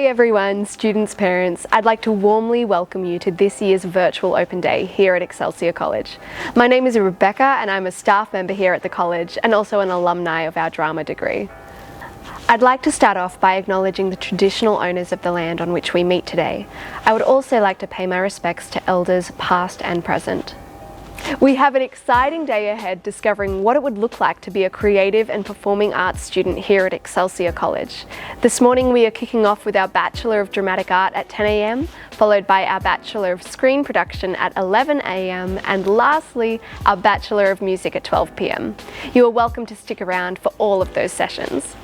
everyone, students, parents. I'd like to warmly welcome you to this year's virtual open day here at Excelsior College. My name is Rebecca and I'm a staff member here at the college and also an alumni of our drama degree. I'd like to start off by acknowledging the traditional owners of the land on which we meet today. I would also like to pay my respects to elders past and present. We have an exciting day ahead discovering what it would look like to be a creative and performing arts student here at Excelsior College. This morning we are kicking off with our Bachelor of Dramatic Art at 10 a.m, followed by our Bachelor of Screen Production at 11 a.m, and lastly our Bachelor of Music at 12 p.m. You are welcome to stick around for all of those sessions.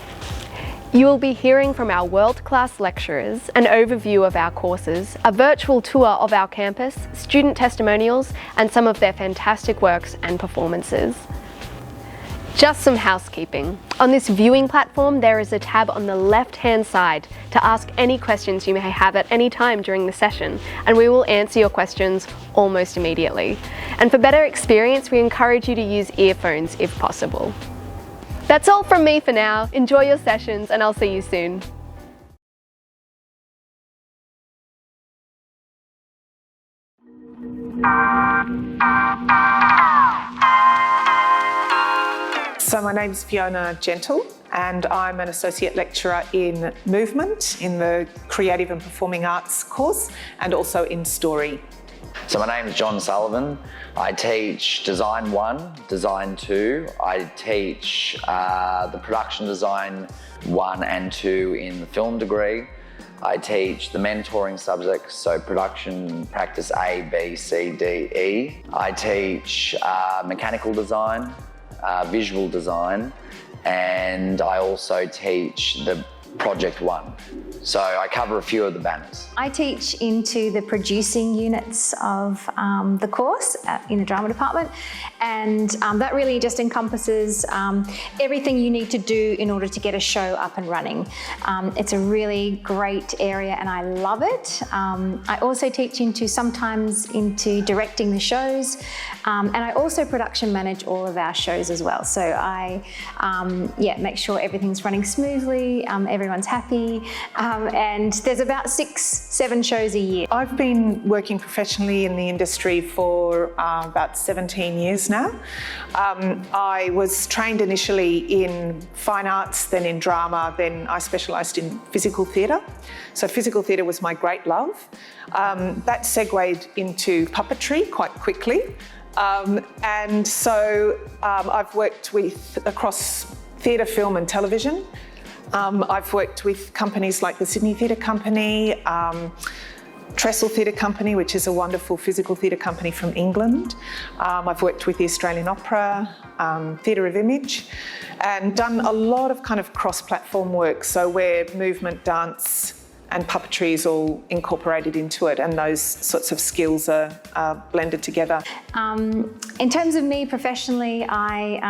You will be hearing from our world-class lecturers, an overview of our courses, a virtual tour of our campus, student testimonials, and some of their fantastic works and performances. Just some housekeeping. On this viewing platform, there is a tab on the left-hand side to ask any questions you may have at any time during the session, and we will answer your questions almost immediately. And for better experience, we encourage you to use earphones if possible. That's all from me for now. Enjoy your sessions and I'll see you soon. So my name's Fiona Gentle and I'm an Associate Lecturer in Movement in the Creative and Performing Arts course and also in Story. So my name is John Sullivan. I teach Design 1, Design 2. I teach the Production Design 1 and 2 in the film degree. I teach the mentoring subjects, so Production Practice A, B, C, D, E. I teach Mechanical Design, Visual Design, and I also teach the Project 1. So I cover a few of the banners. I teach into the producing units of the course in the drama department, and that really just encompasses everything you need to do in order to get a show up and running. It's a really great area and I love it. I also teach sometimes into directing the shows, and I also production manage all of our shows as well. So I make sure everything's running smoothly, everyone's happy. And there's about 6-7 shows a year. I've been working professionally in the industry for about 17 years now. I was trained initially in fine arts, then in drama, then I specialised in physical theatre. So physical theatre was my great love. That segued into puppetry quite quickly. And so I've worked across theatre, film and television. I've worked with companies like the Sydney Theatre Company, Trestle Theatre Company, which is a wonderful physical theatre company from England. I've worked with the Australian Opera, Theatre of Image, and done a lot of kind of cross-platform work, so where movement, dance and puppetry is all incorporated into it, and those sorts of skills are blended together. In terms of me professionally, I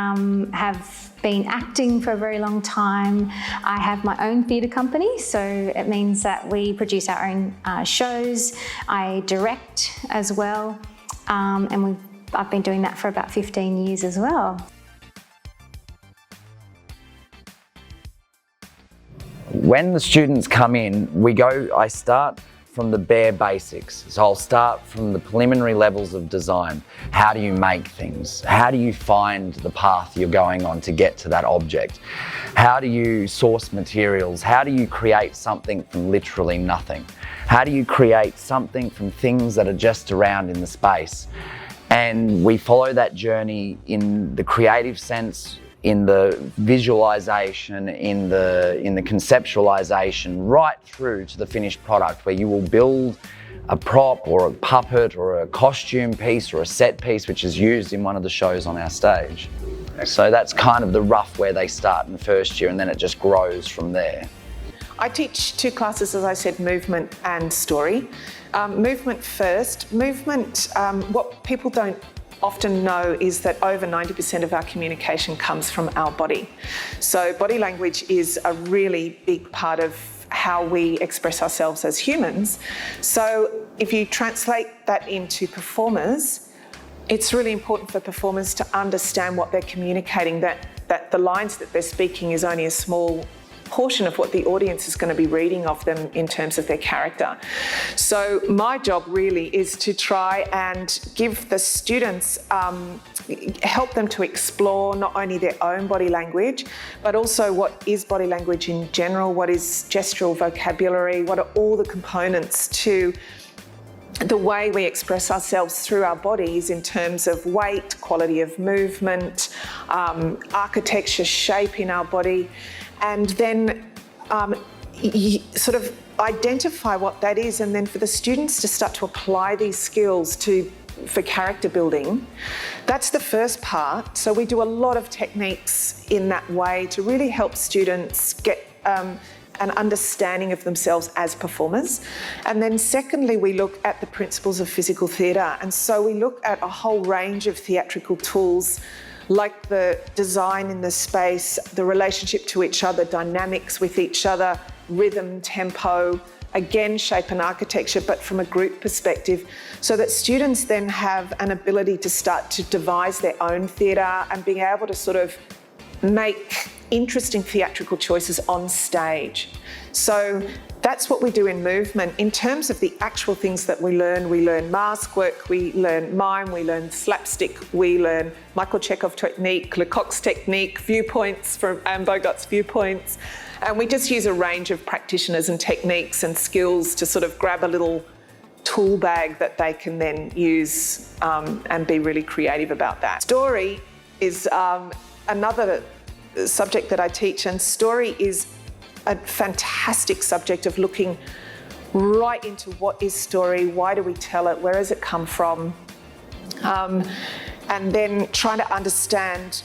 have been acting for a very long time. I have my own theatre company, so it means that we produce our own shows. I direct as well, and I've been doing that for about 15 years as well. When the students come in, I start from the bare basics. So I'll start from the preliminary levels of design. How do you make things? How do you find the path you're going on to get to that object? How do you source materials? How do you create something from literally nothing? How do you create something from things that are just around in the space? And we follow that journey in the creative sense, in the visualization, in the conceptualization, right through to the finished product, where you will build a prop or a puppet or a costume piece or a set piece which is used in one of the shows on our stage. So that's kind of the rough where they start in the first year, and then it just grows from there. I teach 2 classes, as I said, movement and story. Movement first. Movement, what people don't often know is that over 90% of our communication comes from our body. So body language is a really big part of how we express ourselves as humans. So if you translate that into performers, it's really important for performers to understand what they're communicating, that the lines that they're speaking is only a small portion of what the audience is going to be reading of them in terms of their character. So my job really is to try and give the students, help them to explore not only their own body language, but also what is body language in general, what is gestural vocabulary, what are all the components to the way we express ourselves through our bodies in terms of weight, quality of movement, architecture, shape in our body, and then sort of identify what that is, and then for the students to start to apply these skills for character building. That's the first part. So we do a lot of techniques in that way to really help students get an understanding of themselves as performers. And then secondly, we look at the principles of physical theatre. And so we look at a whole range of theatrical tools, like the design in the space, the relationship to each other, dynamics with each other, rhythm, tempo, again, shape and architecture, but from a group perspective, so that students then have an ability to start to devise their own theatre and being able to sort of make interesting theatrical choices on stage. So that's what we do in movement. In terms of the actual things that we learn mask work, we learn mime, we learn slapstick, we learn Michael Chekhov technique, Lecoq's technique, viewpoints from Anne Bogart's viewpoints. And we just use a range of practitioners and techniques and skills to sort of grab a little tool bag that they can then use and be really creative about that. Story is another subject that I teach, and story is a fantastic subject of looking right into what is story, why do we tell it, where does it come from, and then trying to understand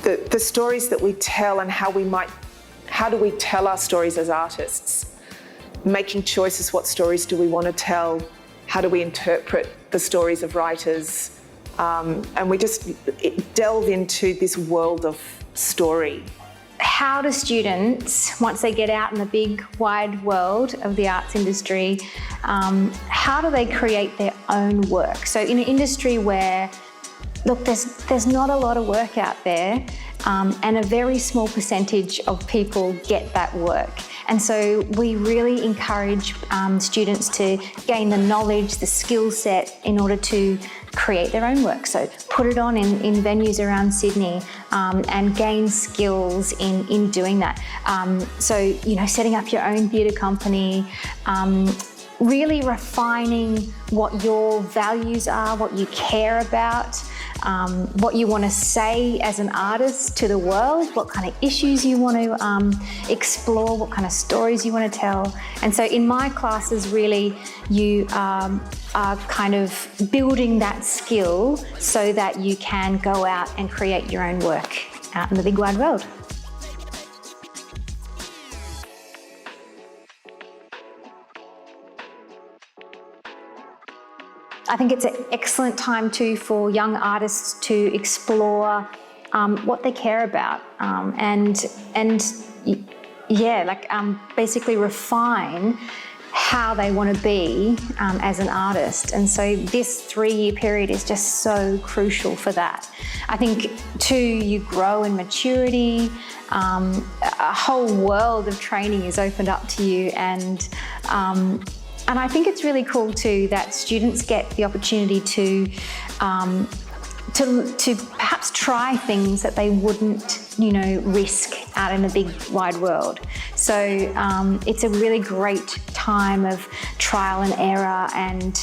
the stories that we tell and how do we tell our stories as artists, making choices, what stories do we want to tell, how do we interpret the stories of writers, and we just delve into this world of story. How do students, once they get out in the big wide world of the arts industry, how do they create their own work? So in an industry where, look, there's not a lot of work out there, and a very small percentage of people get that work. And so we really encourage students to gain the knowledge, the skill set in order to create their own work. So put it on in venues around Sydney and gain skills in doing that. So, you know, setting up your own theatre company, really refining what your values are, what you care about, what you want to say as an artist to the world, what kind of issues you want to explore, what kind of stories you want to tell. And so in my classes, really, you are kind of building that skill so that you can go out and create your own work out in the big wide world. I think it's an excellent time too for young artists to explore what they care about basically refine how they want to be as an artist. And so this 3-year period is just so crucial for that. I think too, you grow in maturity, a whole world of training is opened up to you, and I think it's really cool too that students get the opportunity to perhaps try things that they wouldn't, risk out in the big wide world. So it's a really great time of trial and error, and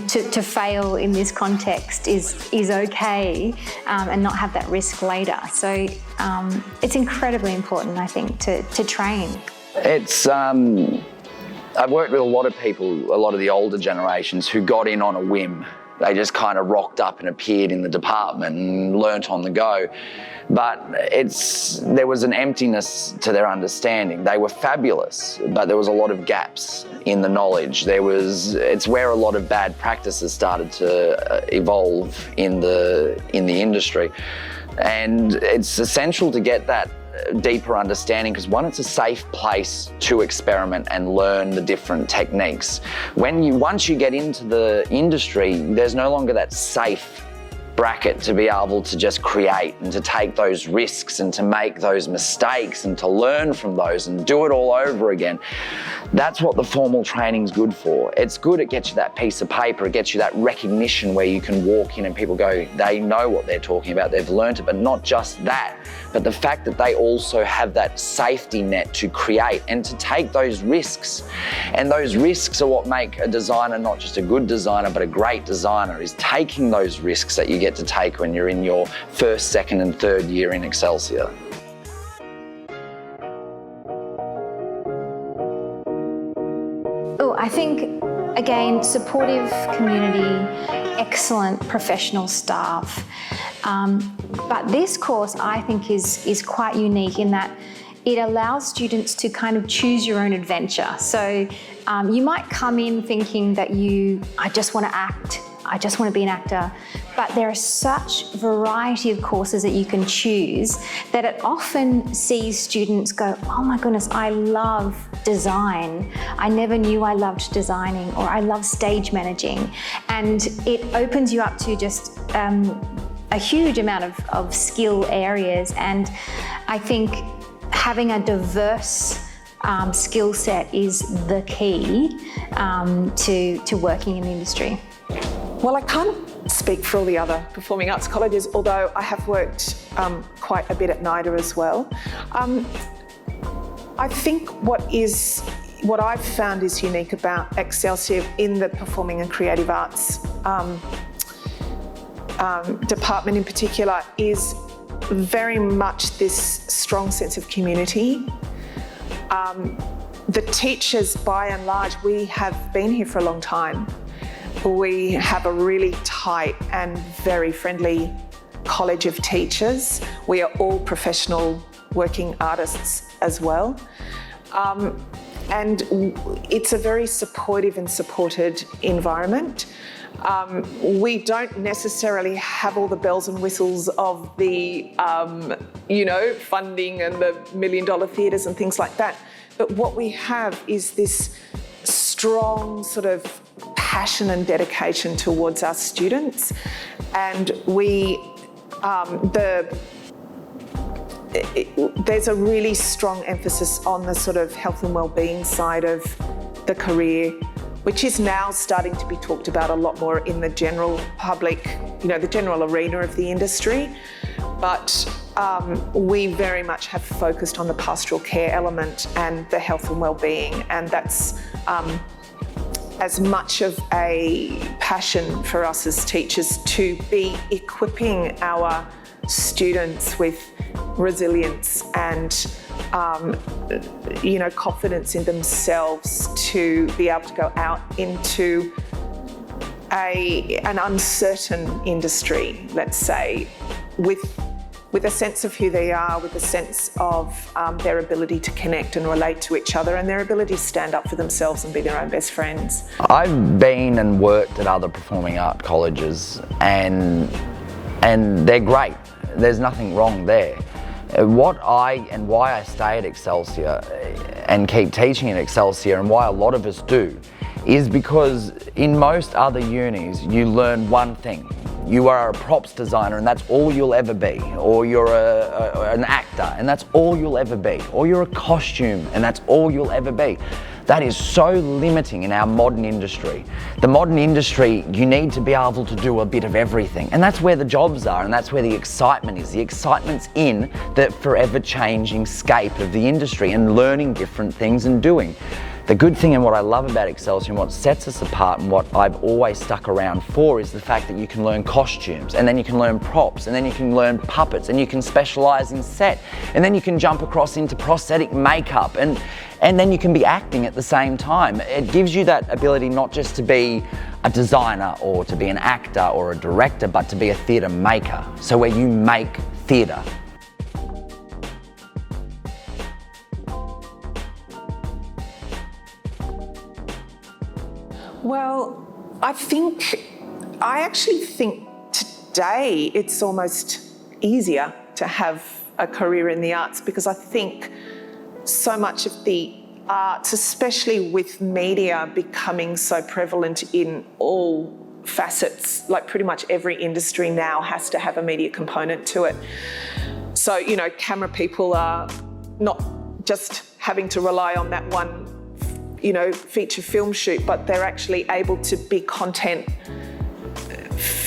to fail in this context is okay, and not have that risk later. So it's incredibly important, I think, to train. It's I've worked with a lot of people, a lot of the older generations, who got in on a whim. They just kind of rocked up and appeared in the department and learnt on the go. But there was an emptiness to their understanding. They were fabulous, but there was a lot of gaps in the knowledge. It's where a lot of bad practices started to evolve in the industry. And it's essential to get that deeper understanding, because one, it's a safe place to experiment and learn the different techniques. Once you get into the industry, there's no longer that safe bracket to be able to just create and to take those risks and to make those mistakes and to learn from those and do it all over again. That's what the formal training's good for. It's good, it gets you that piece of paper, it gets you that recognition where you can walk in and people go, they know what they're talking about, they've learned it, but not just that, but the fact that they also have that safety net to create and to take those risks. And those risks are what make a designer not just a good designer, but a great designer, is taking those risks that you get to take when you're in your first, second and third year in Excelsior. Oh, I think, again, supportive community, excellent professional staff. But this course, I think, is quite unique in that it allows students to kind of choose your own adventure. So you might come in thinking that I just want to act, I just want to be an actor, but there are such variety of courses that you can choose that it often sees students go, oh my goodness, I love design. I never knew I loved designing, or I love stage managing. And it opens you up to just a huge amount of skill areas. And I think having a diverse skill set is the key to working in the industry. Well, I can't speak for all the other performing arts colleges, although I have worked quite a bit at NIDA as well. I think what I've found is unique about Excelsior in the performing and creative arts department in particular is very much this strong sense of community. The teachers, by and large, we have been here for a long time. We have a really tight and very friendly college of teachers. We are all professional working artists as well. And it's a very supportive and supported environment. We don't necessarily have all the bells and whistles of the, funding and the $1 million theatres and things like that. But what we have is this strong sort of passion and dedication towards our students. And there's a really strong emphasis on the sort of health and wellbeing side of the career, which is now starting to be talked about a lot more in the general public, the general arena of the industry. But we very much have focused on the pastoral care element and the health and wellbeing, and that's as much of a passion for us as teachers to be equipping our students with resilience and confidence in themselves to be able to go out into an uncertain industry, let's say, with a sense of who they are, with a sense of their ability to connect and relate to each other, and their ability to stand up for themselves and be their own best friends. I've been and worked at other performing art colleges, and they're great. There's nothing wrong there. Why I stay at Excelsior and keep teaching at Excelsior, and why a lot of us do, is because in most other unis you learn one thing. You are a props designer and that's all you'll ever be, or you're an actor and that's all you'll ever be, or you're a costume and that's all you'll ever be. That is so limiting in our modern industry. The modern industry, you need to be able to do a bit of everything, and that's where the jobs are, and that's where the excitement is. The excitement's in the forever changing scape of the industry and learning different things and doing. The good thing and what I love about Excelsior and what sets us apart and what I've always stuck around for is the fact that you can learn costumes, and then you can learn props, and then you can learn puppets, and you can specialise in set, and then you can jump across into prosthetic makeup, and then you can be acting at the same time. It gives you that ability not just to be a designer or to be an actor or a director, but to be a theatre maker. So where you make theatre. Well, I actually think today it's almost easier to have a career in the arts, because I think so much of the arts, especially with media becoming so prevalent in all facets, like pretty much every industry now has to have a media component to it. So, you know, camera people are not just having to rely on that one, you know, feature film shoot, but they're actually able to be content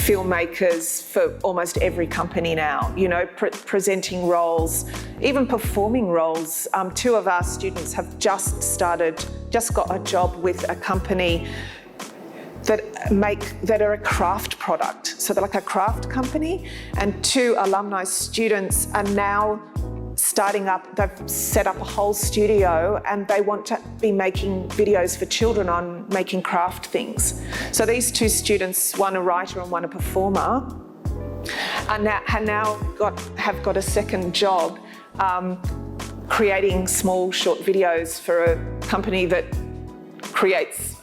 filmmakers for almost every company now, you know, presenting roles, even performing roles. Two of our students have just got a job with a company that are a craft product. So they're like a craft company, and two alumni students are now starting up, they've set up a whole studio and they want to be making videos for children on making craft things. So these two students, one a writer and one a performer, have got a second job creating small short videos for a company that creates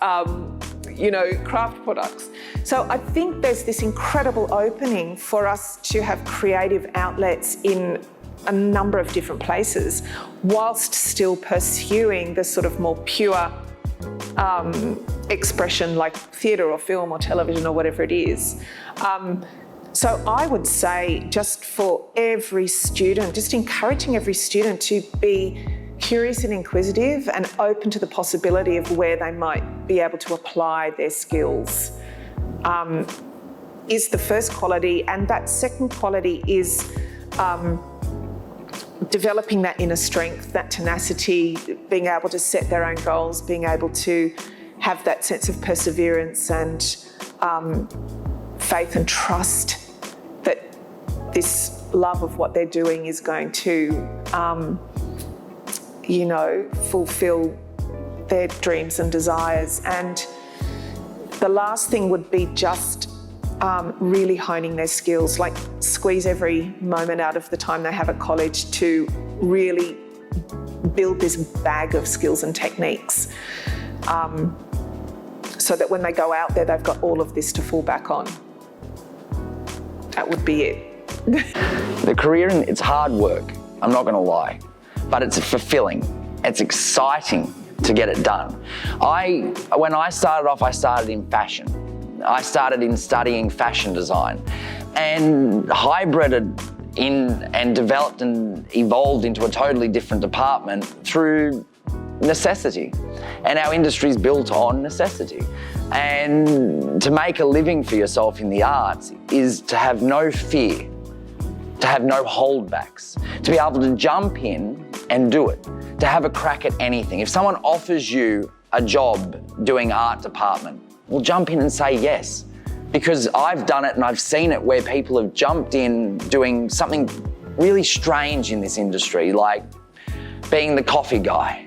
you know, craft products. So I think there's this incredible opening for us to have creative outlets in a number of different places, whilst still pursuing the sort of more pure expression like theatre or film or television or whatever it is. So I would say just for every student, just encouraging every student to be curious and inquisitive and open to the possibility of where they might be able to apply their skills is the first quality. And that second quality is developing that inner strength, that tenacity, being able to set their own goals, being able to have that sense of perseverance and faith and trust that this love of what they're doing is going to, you know, fulfill their dreams and desires. And the last thing would be just really honing their skills, like squeeze every moment out of the time they have at college to really build this bag of skills and techniques so that when they go out there, they've got all of this to fall back on. That would be it. The career, it's hard work, I'm not gonna lie, but it's fulfilling. It's exciting to get it done. When I started off, I started in fashion. I started in studying fashion design and hybrided in and developed and evolved into a totally different department through necessity. And our industry is built on necessity. And to make a living for yourself in the arts is to have no fear, to have no holdbacks, to be able to jump in and do it, to have a crack at anything. If someone offers you a job doing art department, well, jump in and say yes. Because I've done it and I've seen it where people have jumped in doing something really strange in this industry, like being the coffee guy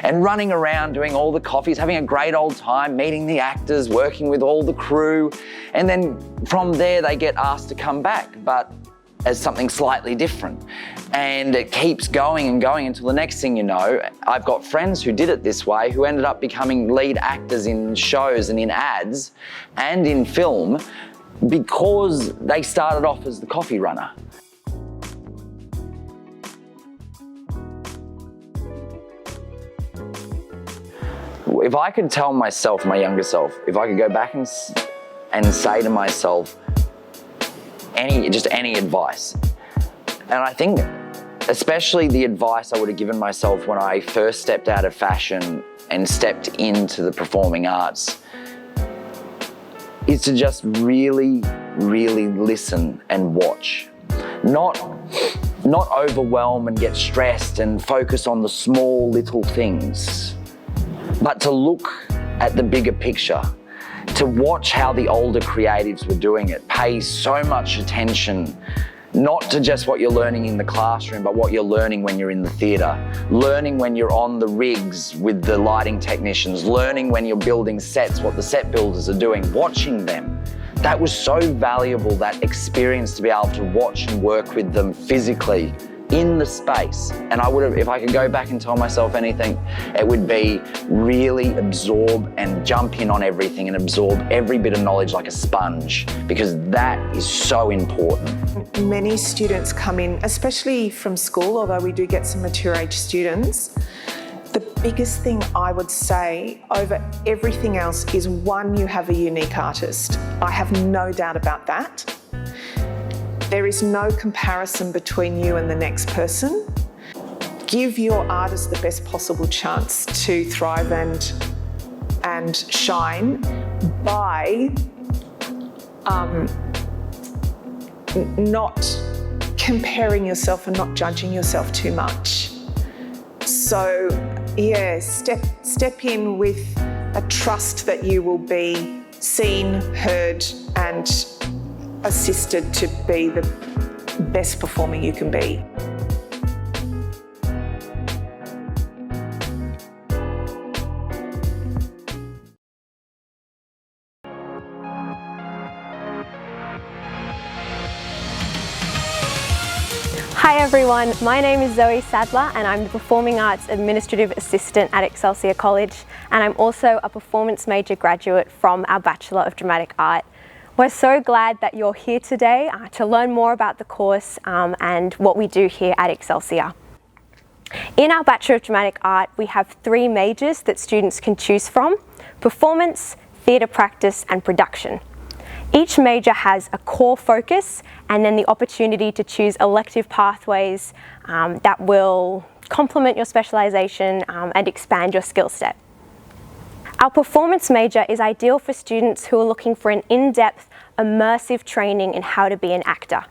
and running around doing all the coffees, having a great old time, meeting the actors, working with all the crew. And then from there, they get asked to come back, but as something slightly different. And it keeps going and going until the next thing you know, I've got friends who did it this way, who ended up becoming lead actors in shows and in ads and in film because they started off as the coffee runner. If I could tell myself, my younger self, if I could go back and say to myself, any advice. And I think especially the advice I would have given myself when I first stepped out of fashion and stepped into the performing arts is to just really, really listen and watch. Not overwhelm and get stressed and focus on the small little things, but to look at the bigger picture, to watch how the older creatives were doing it, pay so much attention, not to just what you're learning in the classroom, but what you're learning when you're in the theatre, learning when you're on the rigs with the lighting technicians, learning when you're building sets, what the set builders are doing, watching them. That was so valuable, that experience to be able to watch and work with them physically in the space. And I would have, if I could go back and tell myself anything, it would be really absorb and jump in on everything and absorb every bit of knowledge like a sponge, because that is so important. Many students come in, especially from school, although we do get some mature age students, the biggest thing I would say over everything else is, one, you have a unique artist. I have no doubt about that. There is no comparison between you and the next person. Give your artist the best possible chance to thrive and shine by not comparing yourself and not judging yourself too much. So yeah, step in with a trust that you will be seen, heard and assisted to be the best performer you can be. Hi everyone, my name is Zoe Sadler and I'm the Performing Arts Administrative Assistant at Excelsior College, and I'm also a performance major graduate from our Bachelor of Dramatic Art. We're so glad that you're here today to learn more about the course and what we do here at Excelsior. In our Bachelor of Dramatic Art, we have 3 majors that students can choose from: performance, theatre practice and production. Each major has a core focus and then the opportunity to choose elective pathways that will complement your specialisation and expand your skill set. Our performance major is ideal for students who are looking for an in-depth, immersive training in how to be an actor.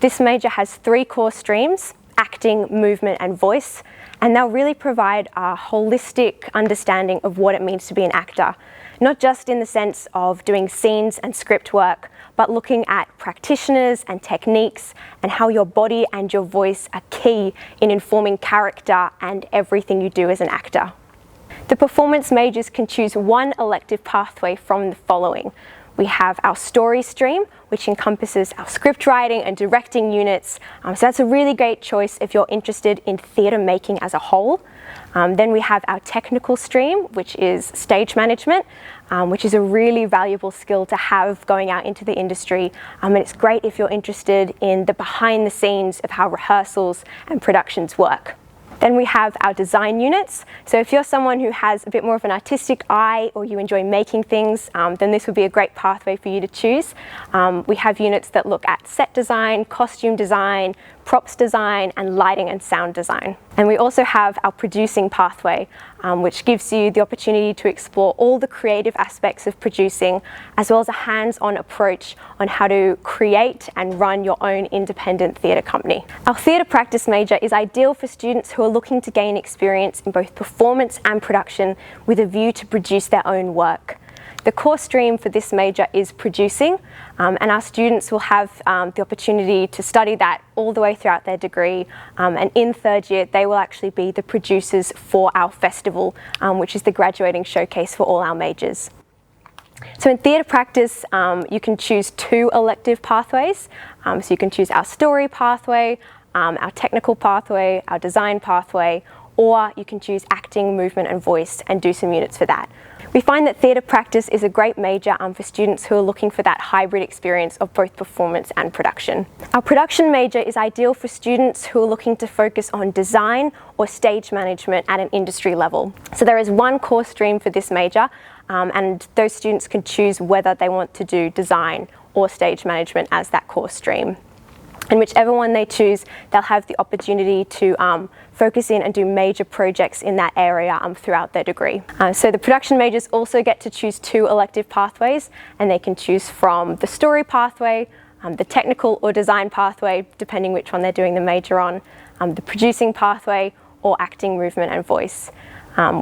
This major has 3 core streams: acting, movement and voice, and they'll really provide a holistic understanding of what it means to be an actor. Not just in the sense of doing scenes and script work, but looking at practitioners and techniques and how your body and your voice are key in informing character and everything you do as an actor. The performance majors can choose one elective pathway from the following. We have our story stream, which encompasses our script writing and directing units. So that's a really great choice if you're interested in theatre making as a whole. Then we have our technical stream, which is stage management, which is a really valuable skill to have going out into the industry. And it's great if you're interested in the behind the scenes of how rehearsals and productions work. Then we have our design units. So if you're someone who has a bit more of an artistic eye or you enjoy making things, then this would be a great pathway for you to choose. We have units that look at set design, costume design, props design, and lighting and sound design. And we also have our producing pathway, which gives you the opportunity to explore all the creative aspects of producing, as well as a hands-on approach on how to create and run your own independent theatre company. Our theatre practice major is ideal for students who are looking to gain experience in both performance and production with a view to produce their own work. The core stream for this major is producing, and our students will have the opportunity to study that all the way throughout their degree, and in 3rd year they will actually be the producers for our festival, which is the graduating showcase for all our majors. So in theatre practice, you can choose 2 elective pathways. So you can choose our story pathway, our technical pathway, our design pathway, or you can choose acting, movement and voice and do some units for that. We find that theatre practice is a great major for students who are looking for that hybrid experience of both performance and production. Our production major is ideal for students who are looking to focus on design or stage management at an industry level. So there is 1 core stream for this major, and those students can choose whether they want to do design or stage management as that core stream. And whichever one they choose, they'll have the opportunity to focus in and do major projects in that area throughout their degree. So the production majors also get to choose 2 elective pathways, and they can choose from the story pathway, the technical or design pathway, depending which one they're doing the major on, the producing pathway, or acting, movement and voice.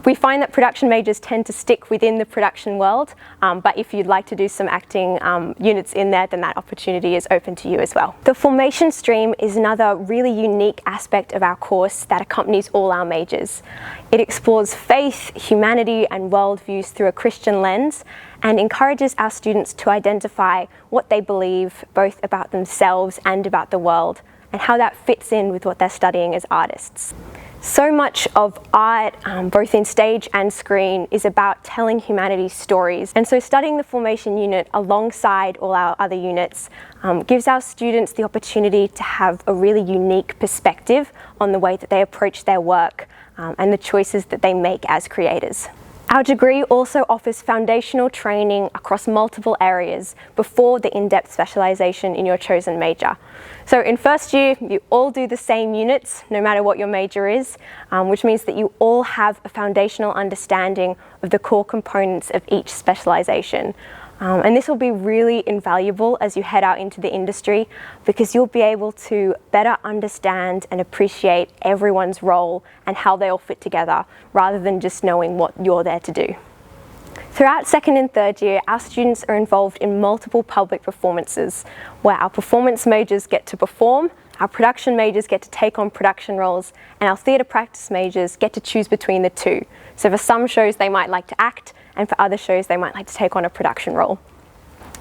We find that production majors tend to stick within the production world, but if you'd like to do some acting units in there, then that opportunity is open to you as well. The formation stream is another really unique aspect of our course that accompanies all our majors. It explores faith, humanity and worldviews through a Christian lens and encourages our students to identify what they believe both about themselves and about the world, and how that fits in with what they're studying as artists. So much of art, both in stage and screen, is about telling humanity's stories. And so studying the formation unit alongside all our other units gives our students the opportunity to have a really unique perspective on the way that they approach their work and the choices that they make as creators. Our degree also offers foundational training across multiple areas before the in-depth specialisation in your chosen major. So in first year, you all do the same units, no matter what your major is, which means that you all have a foundational understanding of the core components of each specialisation. And this will be really invaluable as you head out into the industry, because you'll be able to better understand and appreciate everyone's role and how they all fit together, rather than just knowing what you're there to do. Throughout second and third year, our students are involved in multiple public performances, where our performance majors get to perform, our production majors get to take on production roles, and our theatre practice majors get to choose between the two. So for some shows they might like to act, and for other shows they might like to take on a production role.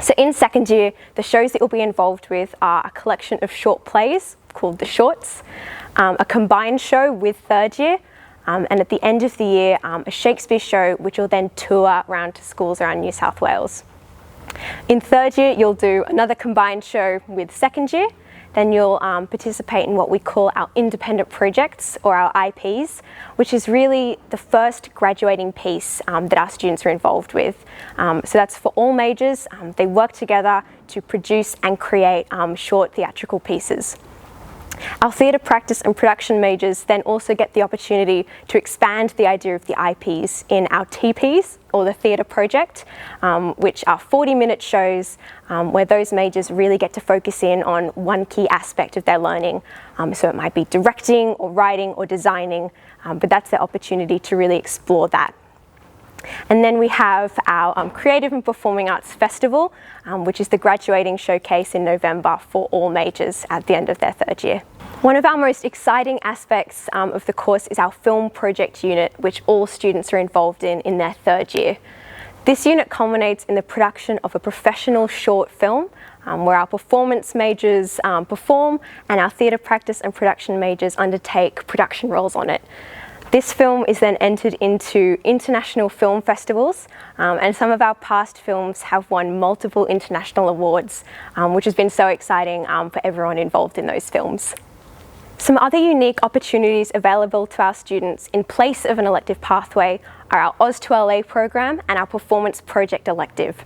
So in second year, the shows that you'll be involved with are a collection of short plays called The Shorts, a combined show with third year, and at the end of the year, a Shakespeare show which will then tour around to schools around New South Wales. In third year, you'll do another combined show with second year. Then you'll participate in what we call our independent projects, or our IPs, which is really the first graduating piece that our students are involved with. So that's for all majors. They work together to produce and create short theatrical pieces. Our theatre practice and production majors then also get the opportunity to expand the idea of the IPs in our TPs, or the theatre project, which are 40-minute shows where those majors really get to focus in on one key aspect of their learning. So it might be directing or writing or designing, but that's their opportunity to really explore that. And then we have our Creative and Performing Arts Festival, which is the graduating showcase in November for all majors at the end of their third year. One of our most exciting aspects of the course is our film project unit, which all students are involved in their third year. This unit culminates in the production of a professional short film where our performance majors perform and our theatre practice and production majors undertake production roles on it. This film is then entered into international film festivals, and some of our past films have won multiple international awards, which has been so exciting for everyone involved in those films. Some other unique opportunities available to our students in place of an elective pathway are our Oz2LA program and our performance project elective.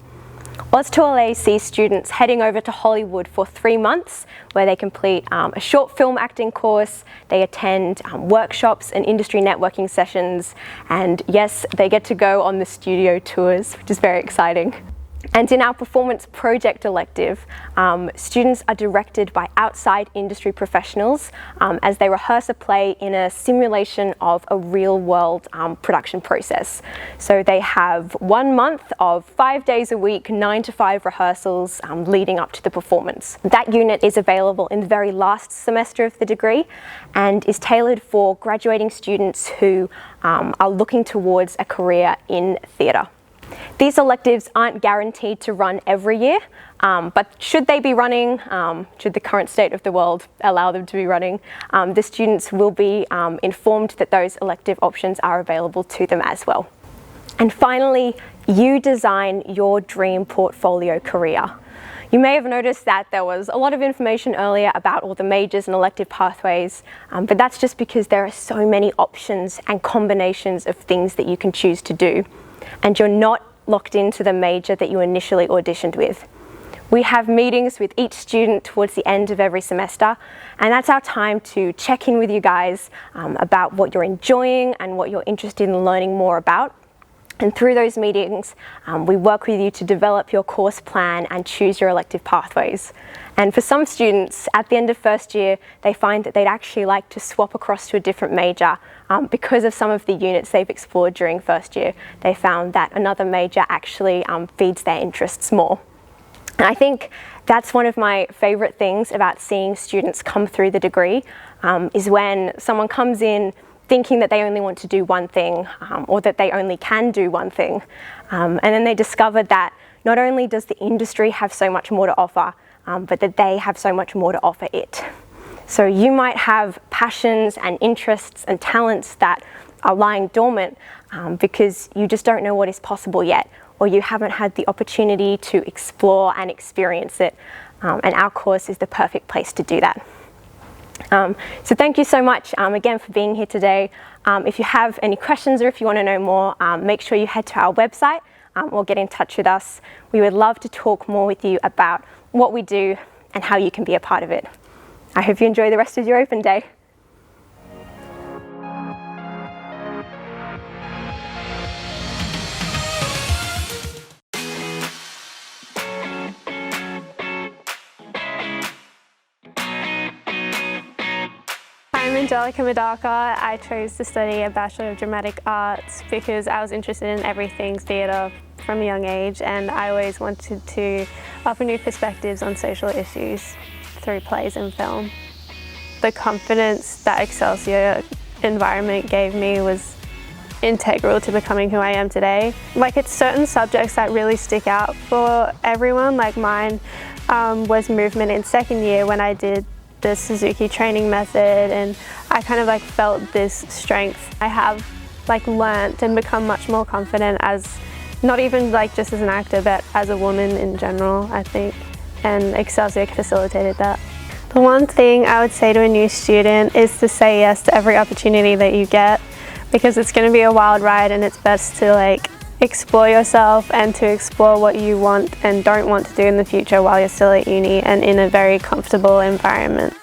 Oz2LA sees students heading over to Hollywood for 3 months, where they complete a short film acting course, they attend workshops and industry networking sessions, and yes, they get to go on the studio tours, which is very exciting. And in our performance project elective, students are directed by outside industry professionals as they rehearse a play in a simulation of a real-world production process. So they have 1 month of 5 days a week, 9 to 5 rehearsals leading up to the performance. That unit is available in the very last semester of the degree and is tailored for graduating students who are looking towards a career in theatre. These electives aren't guaranteed to run every year, but should they be running, should the current state of the world allow them to be running, the students will be informed that those elective options are available to them as well. And finally, you design your dream portfolio career. You may have noticed that there was a lot of information earlier about all the majors and elective pathways, but that's just because there are so many options and combinations of things that you can choose to do. And you're not locked into the major that you initially auditioned with. We have meetings with each student towards the end of every semester, and that's our time to check in with you guys about what you're enjoying and what you're interested in learning more about. And through those meetings, we work with you to develop your course plan and choose your elective pathways. And for some students, at the end of first year, they find that they'd actually like to swap across to a different major because of some of the units they've explored during first year. They found that another major actually feeds their interests more. And I think that's one of my favourite things about seeing students come through the degree, is when someone comes in thinking that they only want to do one thing or that they only can do one thing. And then they discover that not only does the industry have so much more to offer, but that they have so much more to offer it. So you might have passions and interests and talents that are lying dormant because you just don't know what is possible yet, or you haven't had the opportunity to explore and experience it. And our course is the perfect place to do that. So thank you so much again for being here today. If you have any questions or if you want to know more, make sure you head to our website or get in touch with us. We would love to talk more with you about what we do and how you can be a part of it. I hope you enjoy the rest of your open day. I'm Angelica Madaka. I chose to study a Bachelor of Dramatic Arts because I was interested in everything theatre from a young age, and I always wanted to offer new perspectives on social issues through plays and film. The confidence that Excelsior environment gave me was integral to becoming who I am today. Like, it's certain subjects that really stick out for everyone. Like mine was movement in second year when I did the Suzuki training method, and I kind of like felt this strength. I have like learnt and become much more confident as, not even like just as an actor, but as a woman in general, I think, and Excelsior facilitated that. The one thing I would say to a new student is to say yes to every opportunity that you get, because it's going to be a wild ride, and it's best to like explore yourself and to explore what you want and don't want to do in the future while you're still at uni and in a very comfortable environment.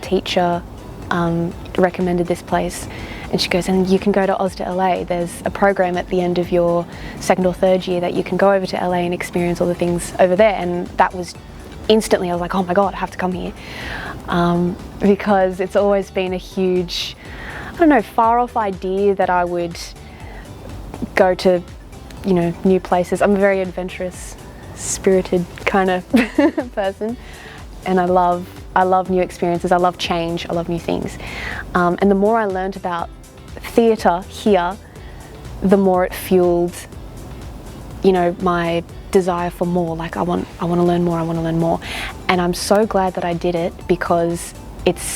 teacher recommended this place, and she goes, and you can go to Oz2 LA. There's a program at the end of your second or third year that you can go over to LA and experience all the things over there. And that was instantly, I was like, oh my God, I have to come here. Because it's always been a huge, I don't know, far off idea that I would go to, you know, new places. I'm a very adventurous, spirited kind of person, and I love new experiences. I love change. I love new things. And the more I learned about theatre here, the more it fueled, you know, my desire for more. Like I want to learn more. I want to learn more. And I'm so glad that I did it, because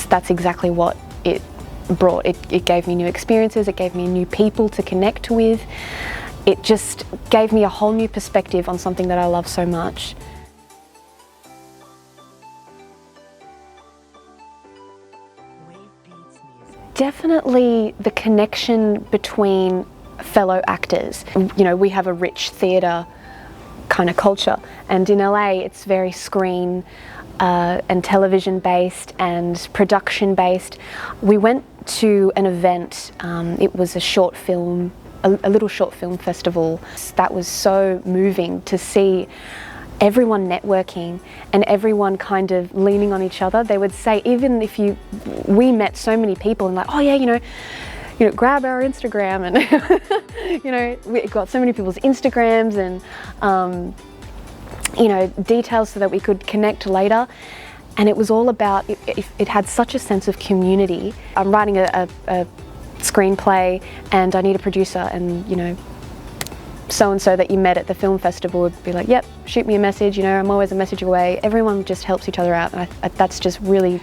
that's exactly what it brought. It gave me new experiences. It gave me new people to connect with. It just gave me a whole new perspective on something that I love so much. Definitely the connection between fellow actors. You know, we have a rich theatre kind of culture, and in LA it's very screen and television based and production based. We went to an event, it was a short film, a little short film festival. That was so moving to see everyone networking and everyone kind of leaning on each other. They would say, even if we met so many people and like, oh yeah, you know, grab our Instagram, and you know, we got so many people's Instagrams and you know, details so that we could connect later. And it was all about, it had such a sense of community. I'm writing a screenplay and I need a producer, and you know, so-and-so that you met at the film festival would be like, yep, shoot me a message, you know, I'm always a message away. Everyone just helps each other out, and that's just really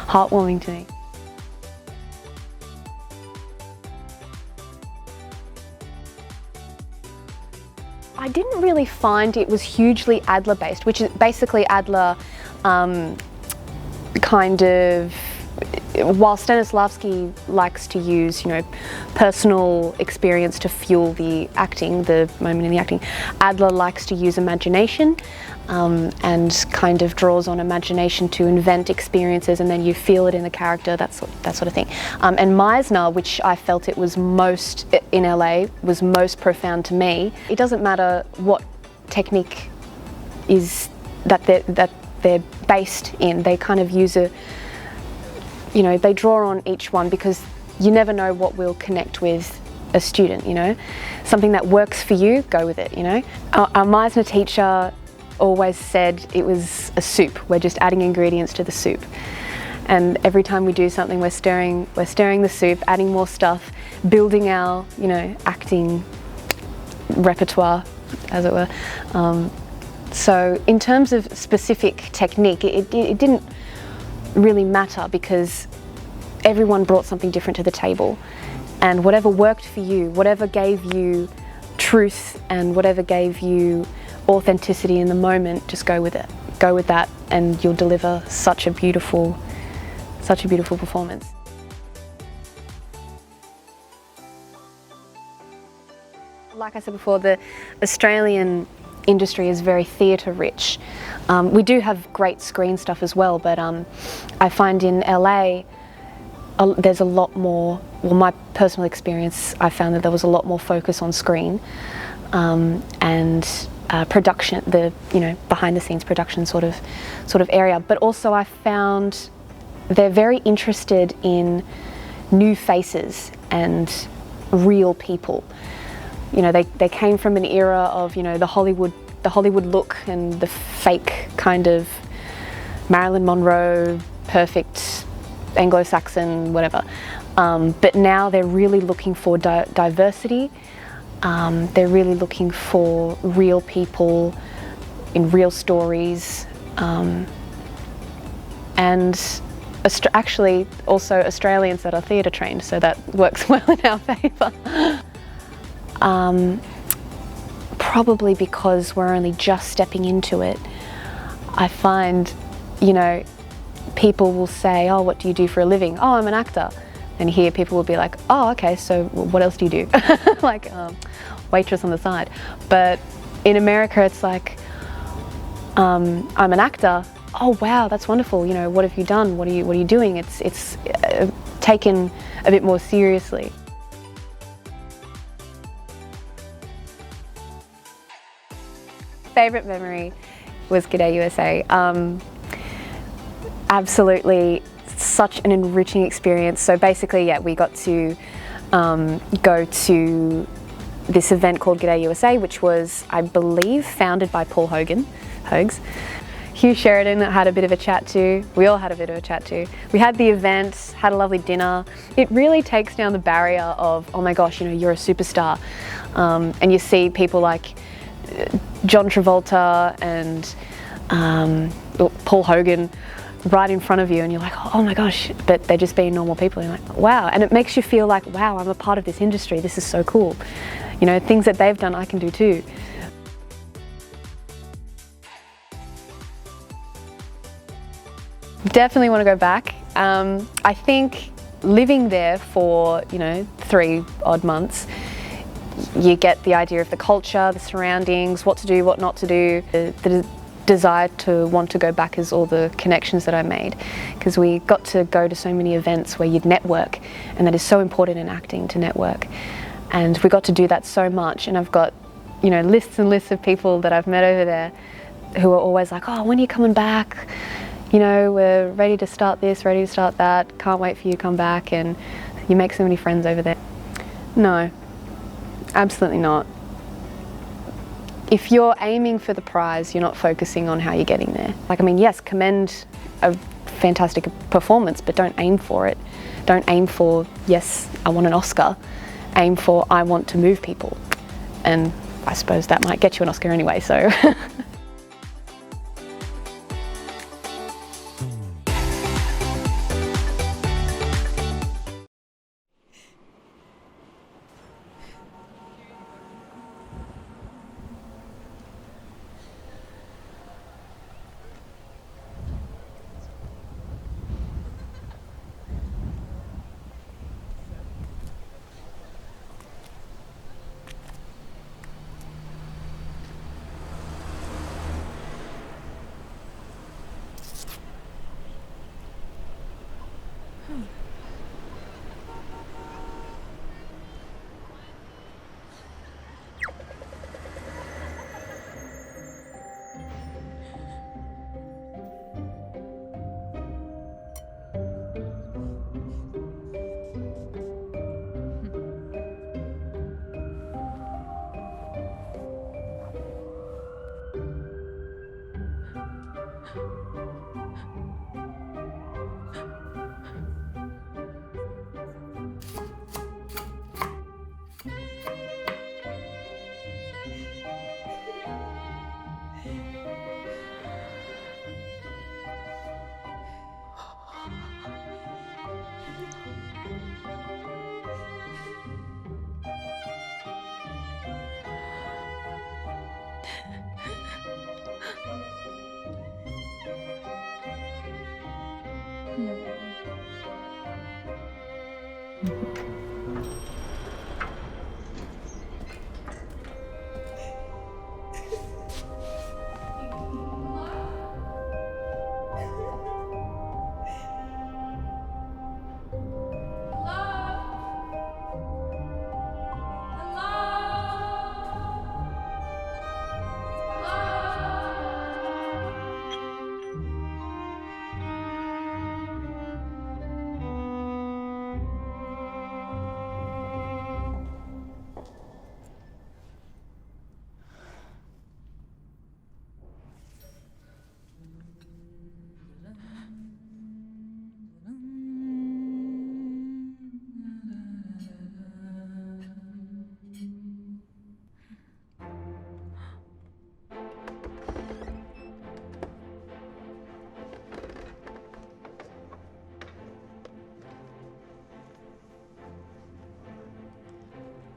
heartwarming to me. I didn't really find it was hugely Adler based, which is basically Adler kind of, while Stanislavski likes to use, you know, personal experience to fuel the acting, the moment in the acting, Adler likes to use imagination and kind of draws on imagination to invent experiences, and then you feel it in the character, that sort of thing. And Meisner, which I felt it was most in LA, was most profound to me. It doesn't matter what technique is that they're based in, they kind of use you know, they draw on each one, because you never know what will connect with a student, you know. Something that works for you, go with it, you know. Our Meisner teacher always said it was a soup. We're just adding ingredients to the soup. And every time we do something, we're stirring the soup, adding more stuff, building our, you know, acting repertoire, as it were. So in terms of specific technique, it didn't really matter, because everyone brought something different to the table, and whatever worked for you, whatever gave you truth and whatever gave you authenticity in the moment, just go with it. Go with that, and you'll deliver such a beautiful performance. Like I said before, the Australian industry is very theatre rich. We do have great screen stuff as well, but I find in LA there's a lot more, well, my personal experience, I found that there was a lot more focus on screen and production, the, you know, behind the scenes production sort of area. But also I found they're very interested in new faces and real people. You know, they came from an era of, you know, the Hollywood look and the fake kind of Marilyn Monroe, perfect Anglo-Saxon, whatever. But now they're really looking for diversity. They're really looking for real people in real stories. And actually also Australians that are theatre trained, so that works well in our favour. Probably because we're only just stepping into it. I find, you know, people will say, oh, what do you do for a living? Oh, I'm an actor. And here people will be like, oh, okay, so what else do you do? Like waitress on the side. But in America, it's like, I'm an actor, oh wow, that's wonderful, you know, what have you done, what are you doing? It's taken a bit more seriously. Favourite memory was G'day USA. Absolutely such an enriching experience. So basically, yeah, we got to go to this event called G'day USA, which was, I believe, founded by Paul Hogs. Hugh Sheridan had a bit of a chat to. We all had a bit of a chat to. We had the event, had a lovely dinner. It really takes down the barrier of, oh my gosh, you know, you're a superstar. And you see people like John Travolta and Paul Hogan right in front of you, and you're like, oh my gosh, but they're just being normal people. You're like, wow. And it makes you feel like, wow, I'm a part of this industry. This is so cool. You know, things that they've done, I can do too. Definitely want to go back. I think living there for, you know, 3 odd months, you get the idea of the culture, the surroundings, what to do, what not to do. The desire to want to go back is all the connections that I made, because we got to go to so many events where you'd network, and that is so important in acting, to network. And we got to do that so much, and I've got, you know, lists and lists of people that I've met over there who are always like, oh, when are you coming back? You know, we're ready to start this, ready to start that, can't wait for you to come back. And you make so many friends over there. No, absolutely not. If you're aiming for the prize, you're not focusing on how you're getting there. Like, I mean, yes, commend a fantastic performance, but don't aim for it. Don't aim for, yes, I want an Oscar. Aim for, I want to move people. And I suppose that might get you an Oscar anyway, so.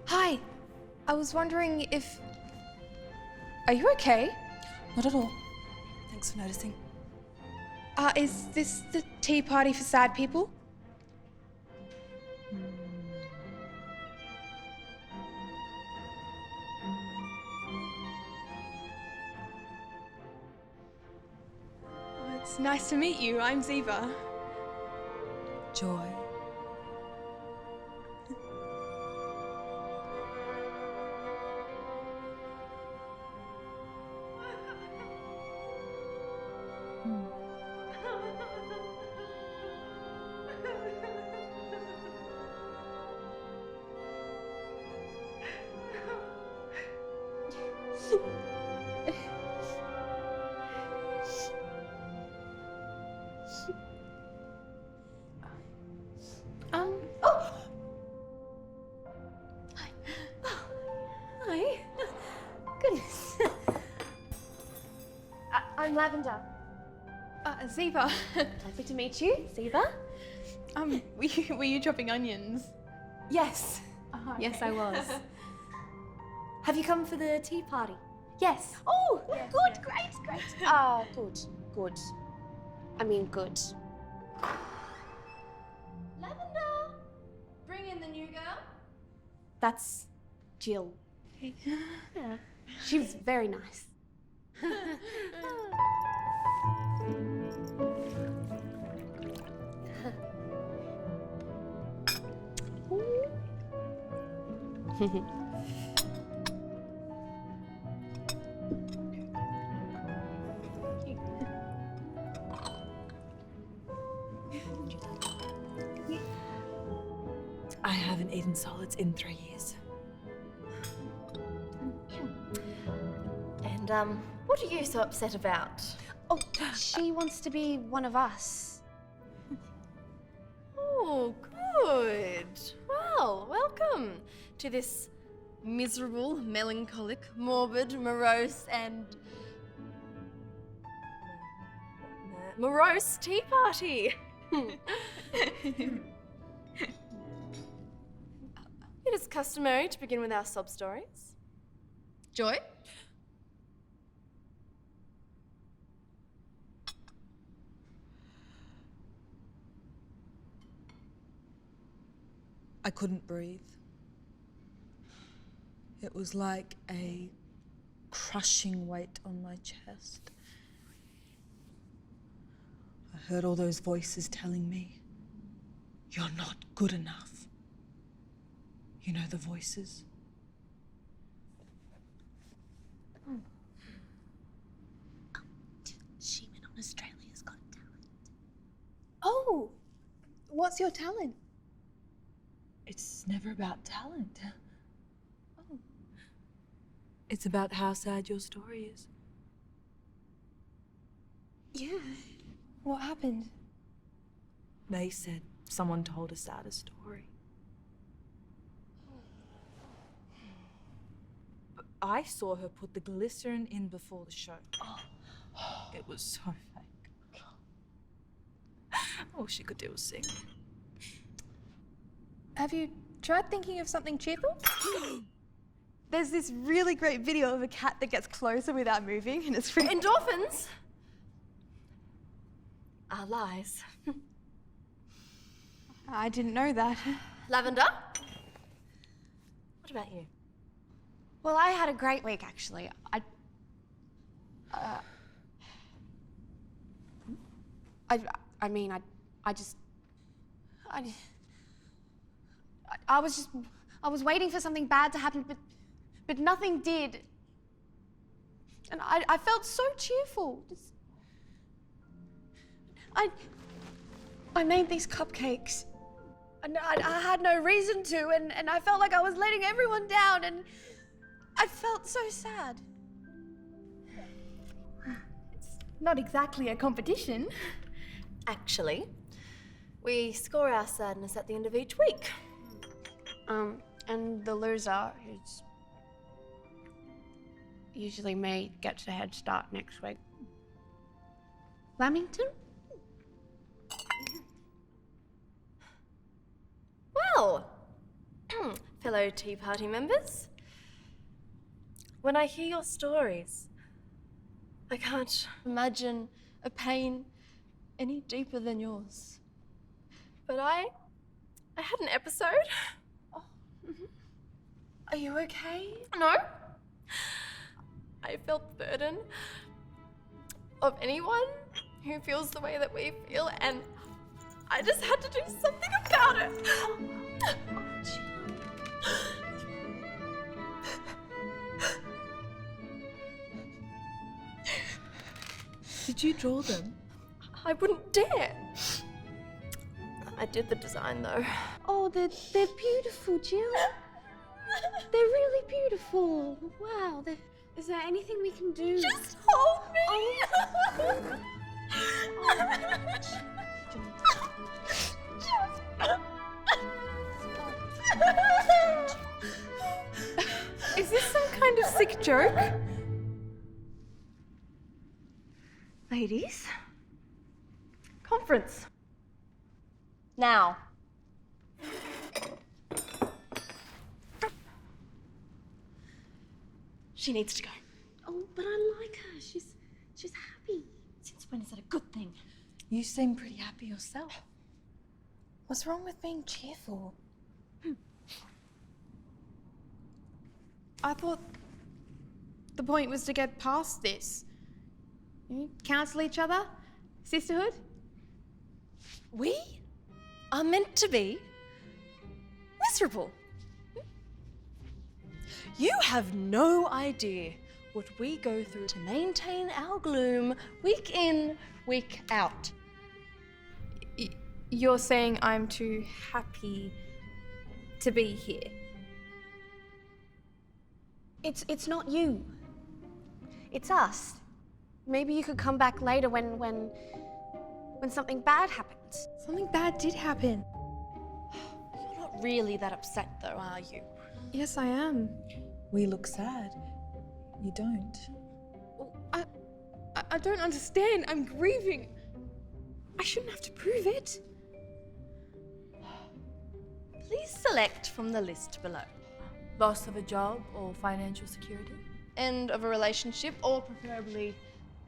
Hi, I was wondering if... Are you okay? Not at all. Thanks for noticing. Is this the tea party for sad people? Oh, it's It's nice to meet you. I'm Ziva. Joy. Hi. Goodness. I'm Lavender. Ziva. Lovely to meet you, Ziva. Were you chopping onions? Yes. Yes, I was. Have you come for the tea party? Yes. Oh, yes, good, yes. Great. Ah, good. I mean, good. Lavender! Bring in the new girl. That's Jill. Yeah. She was very nice. I haven't eaten solids in 3 years. And what are you so upset about? Oh, she wants to be one of us. Oh, good. Well, welcome to this miserable, melancholic, morbid, morose, and morose tea party. It is customary to begin with our sob stories. Joy? I couldn't breathe. It was like a crushing weight on my chest. I heard all those voices telling me, "You're not good enough." You know the voices? She went on Australia's Got Talent. Oh, what's your talent? It's never about talent. Oh. It's about how sad your story is. Yeah. What happened? They said someone told a sadder story. But I saw her put the glycerin in before the show. It was so fake. All she could do was sing. Have you tried thinking of something cheerful? There's this really great video of a cat that gets closer without moving, and it's really... Endorphins are lies. I didn't know that. Lavender? What about you? Well, I had a great week, actually. I was waiting for something bad to happen, but nothing did. And I felt so cheerful. I made these cupcakes. And I had no reason to, and I felt like I was letting everyone down, and I felt so sad. It's not exactly a competition. Actually, we score our sadness at the end of each week. And the loser, who's usually me, gets a head start next week. Lamington? Well, fellow Tea Party members, when I hear your stories, I can't imagine a pain any deeper than yours. But I had an episode. Oh. Mm-hmm. Are you okay? No. I felt the burden of anyone who feels the way that we feel, and I just had to do something about it. Did you draw them? I wouldn't dare. I did the design though. Oh, they're beautiful, Jill. They're really beautiful. Wow. Is there anything we can do? Just hold me. Is this some kind of sick joke? Ladies, conference. Now. She needs to go. Oh, but I like her. She's happy. Since when is that a good thing? You seem pretty happy yourself. What's wrong with being cheerful? I thought the point was to get past this. Counsel each other? Sisterhood? We are meant to be miserable. You have no idea what we go through to maintain our gloom week in, week out. You're saying I'm too happy to be here? It's not you. It's us. Maybe you could come back later when something bad happens. Something bad did happen. You're not really that upset though, are you? Yes, I am. We look sad. You don't. I don't understand. I'm grieving. I shouldn't have to prove it. Please select from the list below. Loss of a job or financial security? End of a relationship, or preferably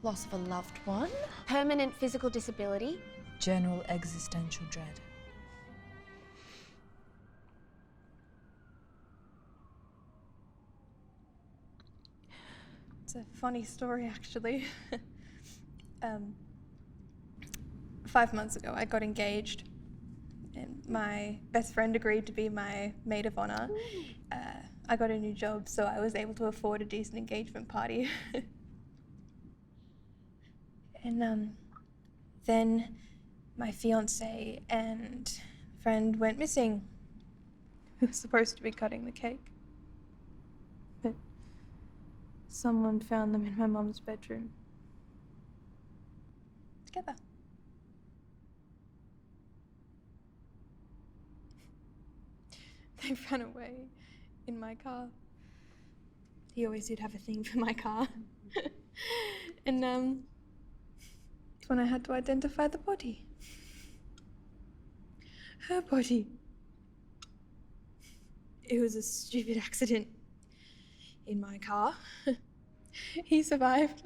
loss of a loved one. Permanent physical disability. General existential dread. It's a funny story, actually. 5 months ago, I got engaged, and my best friend agreed to be my maid of honor. I got a new job, so I was able to afford a decent engagement party. And then my fiance and friend went missing. Who was supposed to be cutting the cake. But someone found them in my mum's bedroom. Together. They ran away in my car. He always did have a thing for my car. And it's when I had to identify the body. Her body. It was a stupid accident in my car. He survived.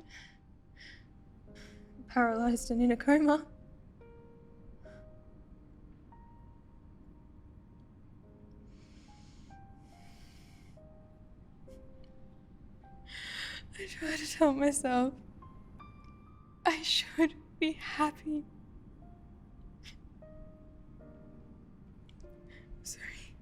Paralyzed and in a coma. I try to tell myself I should be happy. Sorry.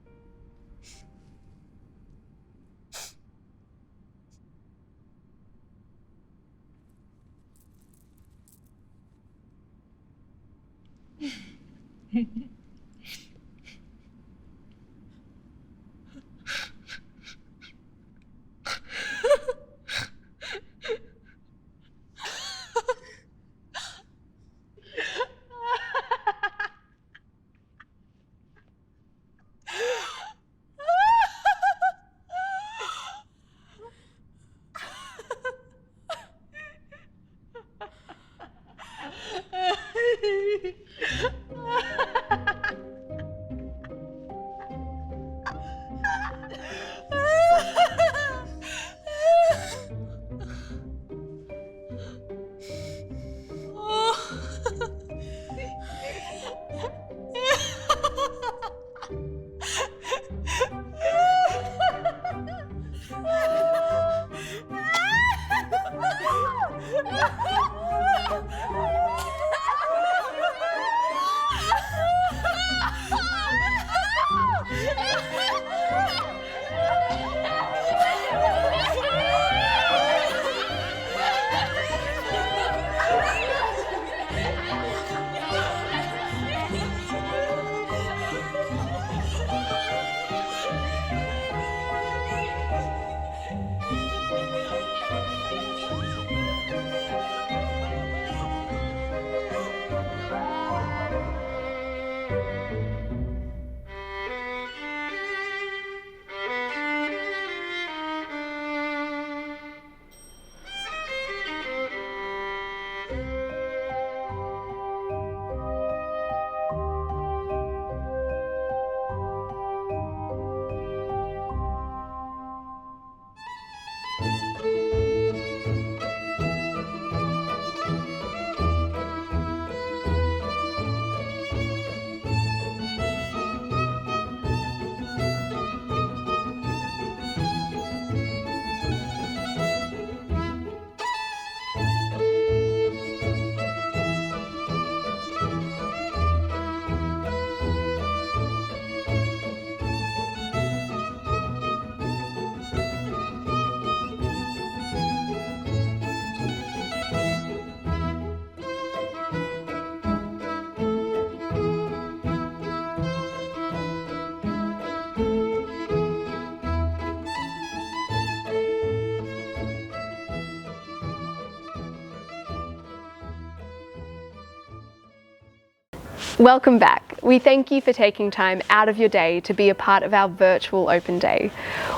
Welcome back. We thank you for taking time out of your day to be a part of our virtual open day.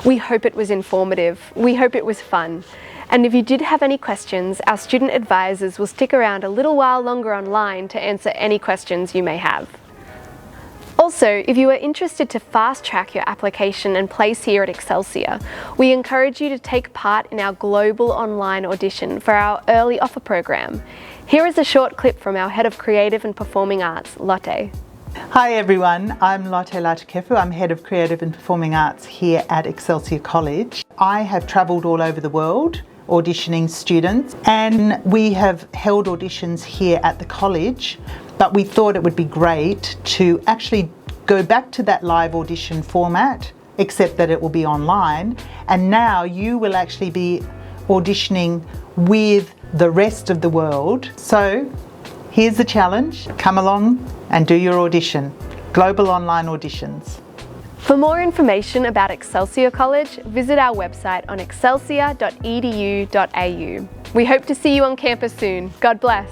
We hope it was informative. We hope it was fun. And if you did have any questions, our student advisors will stick around a little while longer online to answer any questions you may have. Also, if you are interested to fast-track your application and place here at Excelsior, we encourage you to take part in our global online audition for our early offer program. Here is a short clip from our Head of Creative and Performing Arts, Lotte. Hi everyone, I'm Lotte Latukefu. I'm Head of Creative and Performing Arts here at Excelsior College. I have travelled all over the world auditioning students, and we have held auditions here at the college, but we thought it would be great to actually go back to that live audition format, except that it will be online, and now you will actually be auditioning with the rest of the world. So here's the challenge. Come along and do your audition. Global online auditions. For more information about Excelsior College, visit our website on excelsior.edu.au. We hope to see you on campus soon. God bless.